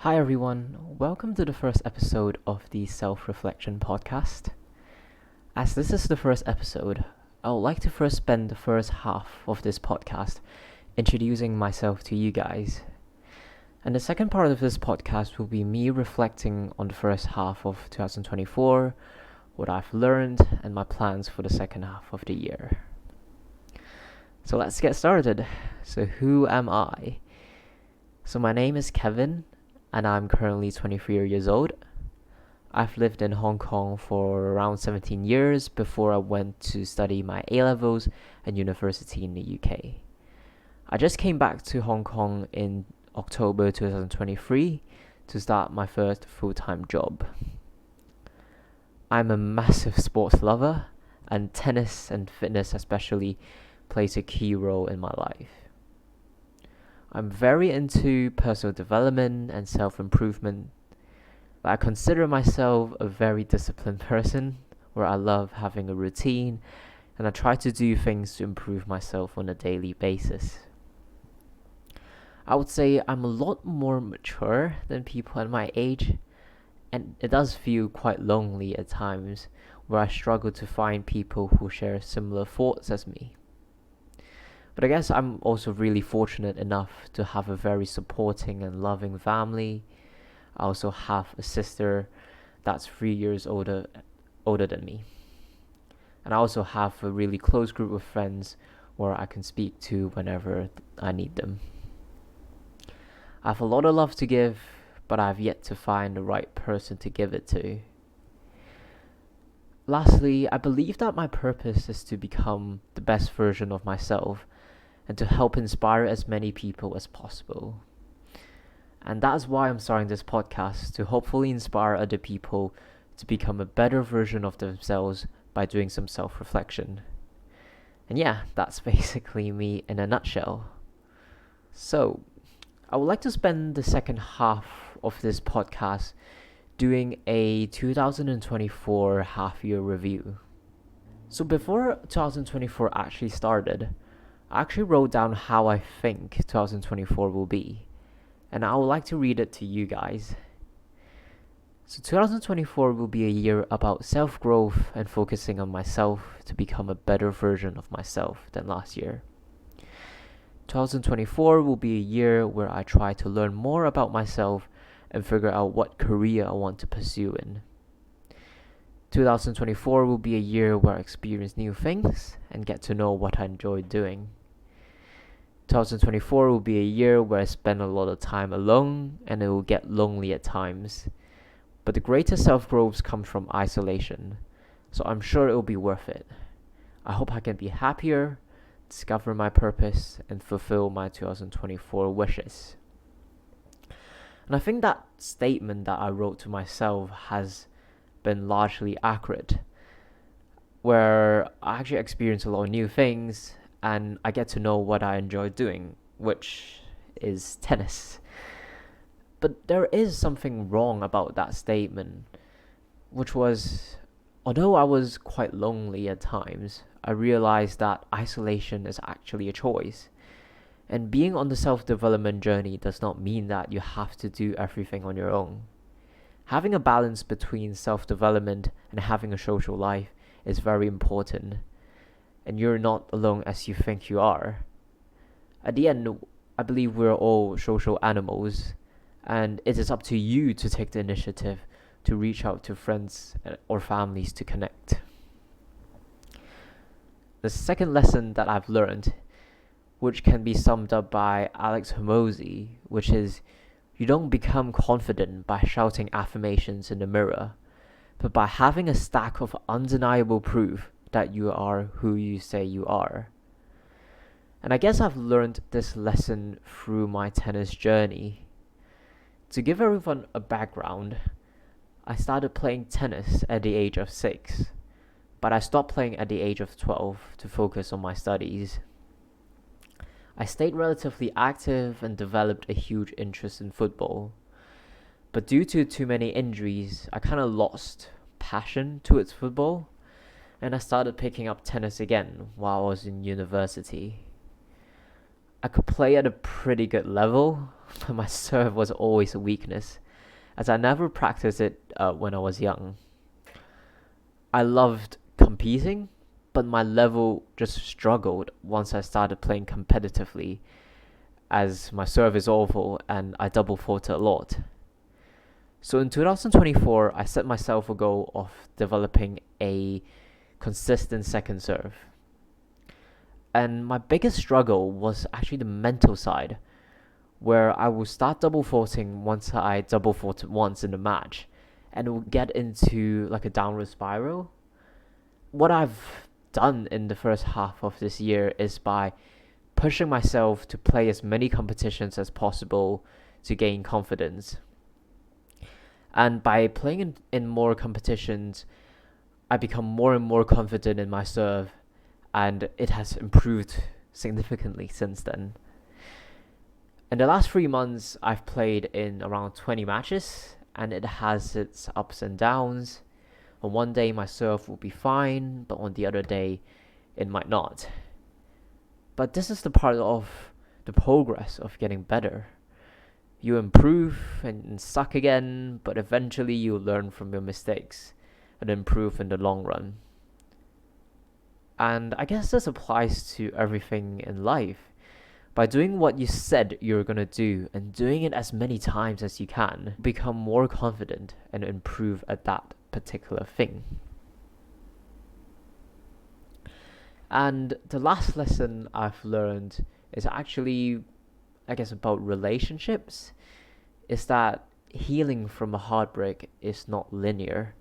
Hi everyone, welcome to the first episode of the Self-Reflection podcast. As this is the first episode, I would like to first spend the first half of this podcast introducing myself to you guys. And the second part of this podcast will be me reflecting on the first half of 2024, what I've learned, and my plans for the second half of the year. So let's get started. So who am I? So my name is Kevin, and I'm currently 23 years old. I've lived in Hong Kong for around 17 years before I went to study my A-levels and university in the UK. I just came back to Hong Kong in October 2023 to start my first full-time job. I'm a massive sports lover, and tennis and fitness especially plays a key role in my life. I'm very into personal development and self-improvement, but I consider myself a very disciplined person where I love having a routine and I try to do things to improve myself on a daily basis. I would say I'm a lot more mature than people at my age, and it does feel quite lonely at times where I struggle to find people who share similar thoughts as me. But I guess I'm also really fortunate enough to have a very supporting and loving family. I also have a sister that's 3 years older than me. And I also have a really close group of friends where I can speak to whenever I need them. I have a lot of love to give, but I've yet to find the right person to give it to. Lastly, I believe that my purpose is to become the best version of myself and to help inspire as many people as possible. And that's why I'm starting this podcast, to hopefully inspire other people to become a better version of themselves by doing some self-reflection. And yeah, that's basically me in a nutshell. So, I would like to spend the second half of this podcast doing a 2024 half-year review. So before 2024 actually started, I actually wrote down how I think 2024 will be, and I would like to read it to you guys. So 2024 will be a year about self-growth and focusing on myself to become a better version of myself than last year. 2024 will be a year where I try to learn more about myself and figure out what career I want to pursue in. 2024 will be a year where I experience new things and get to know what I enjoy doing. 2024 will be a year where I spend a lot of time alone and it will get lonely at times. But the greatest self-growth comes from isolation, so I'm sure it will be worth it. I hope I can be happier, discover my purpose, and fulfill my 2024 wishes. And I think that statement that I wrote to myself has been largely accurate, where I actually experience a lot of new things and I get to know what I enjoy doing, which is tennis. But there is something wrong about that statement, which was, although I was quite lonely at times, I realized that isolation is actually a choice. And being on the self-development journey does not mean that you have to do everything on your own. Having a balance between self-development and having a social life is very important. And you're not alone as you think you are. At the end, I believe we're all social animals, and it is up to you to take the initiative to reach out to friends or families to connect. The second lesson that I've learned, which can be summed up by Alex Hormozy, which is, you don't become confident by shouting affirmations in the mirror, but by having a stack of undeniable proof that you are who you say you are. And I guess I've learned this lesson through my tennis journey. To give everyone a background, I started playing tennis at the age of 6, but I stopped playing at the age of 12 to focus on my studies. I stayed relatively active and developed a huge interest in football, but due to too many injuries, I kind of lost passion towards football, and I started picking up tennis again while I was in university. I could play at a pretty good level, my serve was always a weakness, as I never practiced it when I was young. I loved competing, but my level just struggled once I started playing competitively, as my serve is awful and I double faulted a lot. So in 2024, I set myself a goal of developing a consistent second serve. And my biggest struggle was actually the mental side, where I will start double faulting once I double faulted once in the match, and it will get into like a downward spiral. What I've done in the first half of this year is by pushing myself to play as many competitions as possible to gain confidence. And by playing in more competitions, I become more and more confident in my serve, and it has improved significantly since then. In the last 3 months, I've played in around 20 matches, and it has its ups and downs. On one day, my serve will be fine, but on the other day, it might not. But this is the part of the progress of getting better. You improve and suck again, but eventually you learn from your mistakes and improve in the long run. And I guess this applies to everything in life. By doing what you said you're gonna do and doing it as many times as you can, become more confident and improve at that particular thing. And the last lesson I've learned is actually, I guess, about relationships, is that healing from a heartbreak is not linear.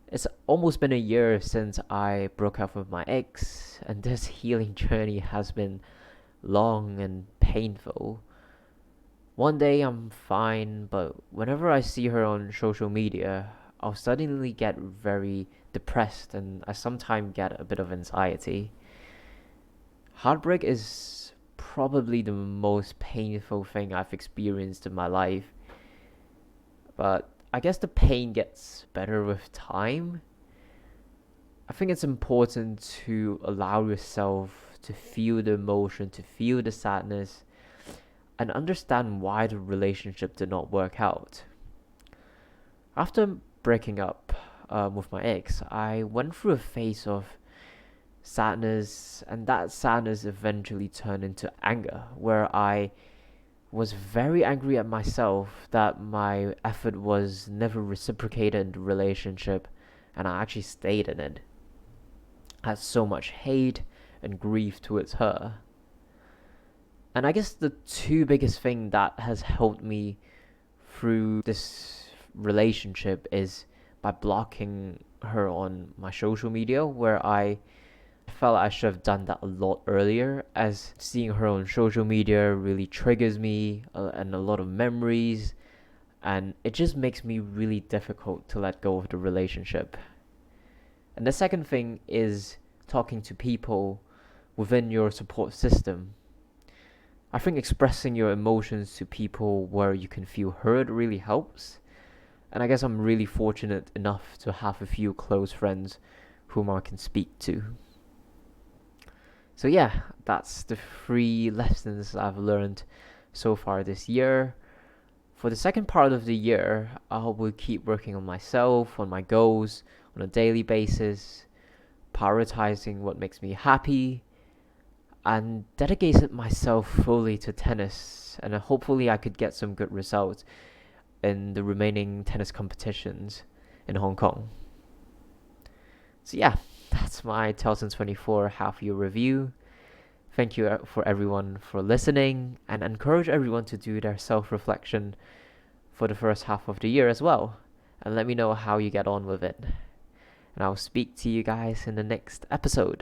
It's almost been a year since I broke up with my ex, and this healing journey has been long and painful. One day I'm fine, but whenever I see her on social media, I'll suddenly get very depressed, and I sometimes get a bit of anxiety. Heartbreak is probably the most painful thing I've experienced in my life, but I guess the pain gets better with time. I think it's important to allow yourself to feel the emotion, to feel the sadness, and understand why the relationship did not work out. After breaking up with my ex, I went through a phase of sadness, and that sadness eventually turned into anger, where I was very angry at myself that my effort was never reciprocated in the relationship, and I actually stayed in it. I had so much hate and grief towards her. And I guess the two biggest thing that has helped me through this relationship is by blocking her on my social media, where I felt I should have done that a lot earlier, as seeing her on social media really triggers me and a lot of memories, and it just makes me really difficult to let go of the relationship. And the second thing is talking to people within your support system. I think expressing your emotions to people where you can feel heard really helps. And I guess I'm really fortunate enough to have a few close friends whom I can speak to. So yeah, that's the 3 lessons I've learned so far this year. For the second part of the year, I will keep working on myself, on my goals, on a daily basis, prioritizing what makes me happy, and dedicated myself fully to tennis, and hopefully I could get some good results in the remaining tennis competitions in Hong Kong. So yeah, that's my 2024 half-year review. Thank you for everyone for listening, and encourage everyone to do their self-reflection for the first half of the year as well, and let me know how you get on with it. And I'll speak to you guys in the next episode.